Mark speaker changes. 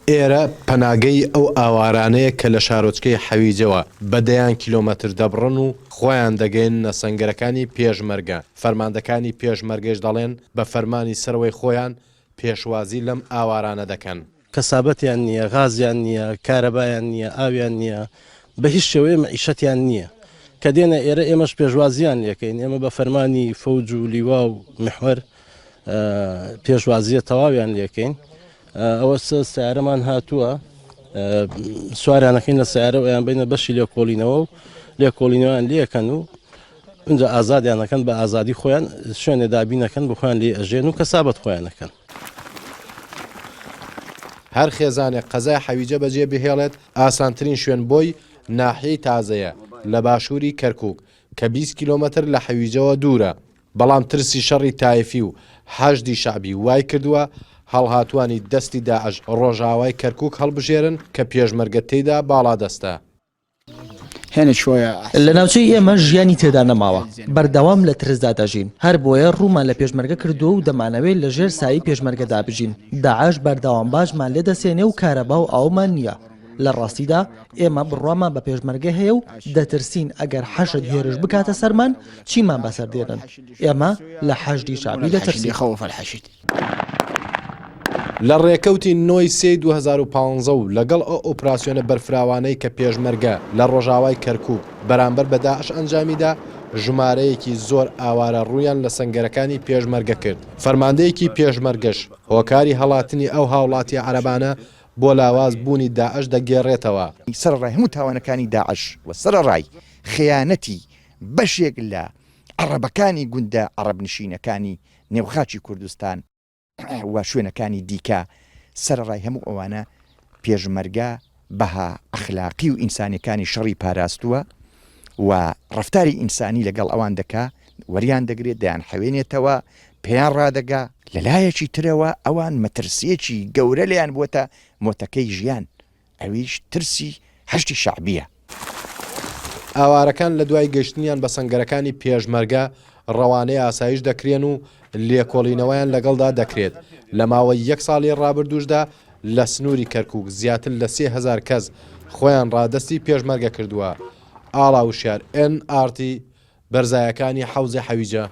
Speaker 1: ئێرە پەناگەی ئەو ئاوارانەیە کە لە شارۆچکەی حەویجەوە بەدەیان کیلۆمەتر دەبڕن و خۆیان دەگەینە سەنگەرەکانی پێشمەرگە. فەرماندەکانی پێشمەرگەش دەڵێن بە فەرمانی سەرەوەی خۆیان پێشوازی لەم ئاوارانە دەکەن.
Speaker 2: کەسابەتیان نییە، غازیان نییە، کارەبایان نییە، ئاویان نییە، بە هیچ شێوەیە مەعیشەتیان نییە کە دێنە ئێرە ئێمەش پێشوازیان لەکەین. ئێمە بە فەرمانی فەوج و لیوا و محوەر پێشوازیە تەواویان لەکەین. ئەوە سیارەمان هاتووە سواریانەکەین لە سیارە ئەیان بینە بەشی لێکۆڵینەوە و لێکۆڵینەوەیان لێکەن و اینجا ئازادیانەکەن بە ئازادی خۆیان شوێنێ دابینەکەن بە خۆیان لێ ئەژێن و کەسابەت خۆیانەکەن.
Speaker 1: هەر خێزانێک قەزای حەویجە بەجێ بهێڵێت ئاسانترین شوێن بۆی ناحیەی تازەیە لە باشووری کەرکووک کە 20 کیلۆمەتر لە حەویجەوە دوورە. بەڵام ترسی شەڕی تایفی و حەشدی شعبی وای کردووە هەڵهاتوانی دەستی داعش ڕۆژاوای کەرکووک هەڵبژێرن کە پێشمەرگە تێیدا باڵا دەستە.
Speaker 3: لە ناوچەی ئێمە ژیانی تێدا نەماوە، بەردەوام لە ترسدا دەژین. هەر بۆیە ڕوومان لە پێشمەرگە کردووە و دەمانەوێت لە ژێر سایی پێشمەرگەدا بژین. داعش بەردەوام باشمان لێ دەسێنێ و کارەبا و ئاومان نییە. لە ڕاستیدا ئێمە بڕوامان بە پێشمەرگە هەیە و دەترسین ئەگەر حەشد هێرش بکاتە سەرمان چیمان بەسەر دێنن. ئێمە لە حەشدی شعبی دەترسین.
Speaker 1: لە ڕێکەوتی نۆی سێ 2015 و لەگەڵ ئەو ئۆپراسیۆنە بەرفراوانەی کە پێشمەرگە لە ڕۆژاوای کەرکووک بەرامبەر بە داعش ئەنجامیدا ژمارەیەکی زۆر ئاوارە ڕوویان لە سەنگەرەکانی پێشمەرگە کرد. فەرماندەیەکی پێشمەرگەش هۆکاری هەڵاتنی ئەو هاوڵاتی عەرەبانە بۆ لاواز بوونی داعش دەگێڕێتەوە.
Speaker 4: سەرڕای هەموو تاوانەکانی داعش و سەرڕای خەیانەتی بەشێک لە عەرەبەکانی گوندە عەرەبنشینەکانی نێوخاچی کوردستان و شوێنەکانی دیکە سەرڕای هەموو ئەوانە پێشمەرگە بەها ئەخلاقی و ئینسانیەکانی شەڕی پاراستووە و ڕەفتاری ئینسانی لەگەڵ ئەوان دەکا وەریان دەگرێت دەیان حەوێنێتەوە پێیان ڕادەگا لەلایەکی ترەوە ئەوان مەترسیەکی گەورە لەیان بووەتە مۆتەکەی ژیان ئەویش ترسی حەشتی شعبیە.
Speaker 1: ئاوارەکان لە دوای گەشتنیان بە سەنگەرەکانی پێشمەرگە ڕەوانەی ئاسایش دەکرێن و لێکۆڵینەوەیان لەگەڵدا دەکرێت. لە ماوەی 1 ساڵی ڕابردووشدا لە سنووری کەرکووک زیاتر لە 3000 کەس خۆیان ڕادەستی پێشمەرگە کردووە. ئاڵا وشیار NRT بەرزایەکانی حەوزی حەویجە.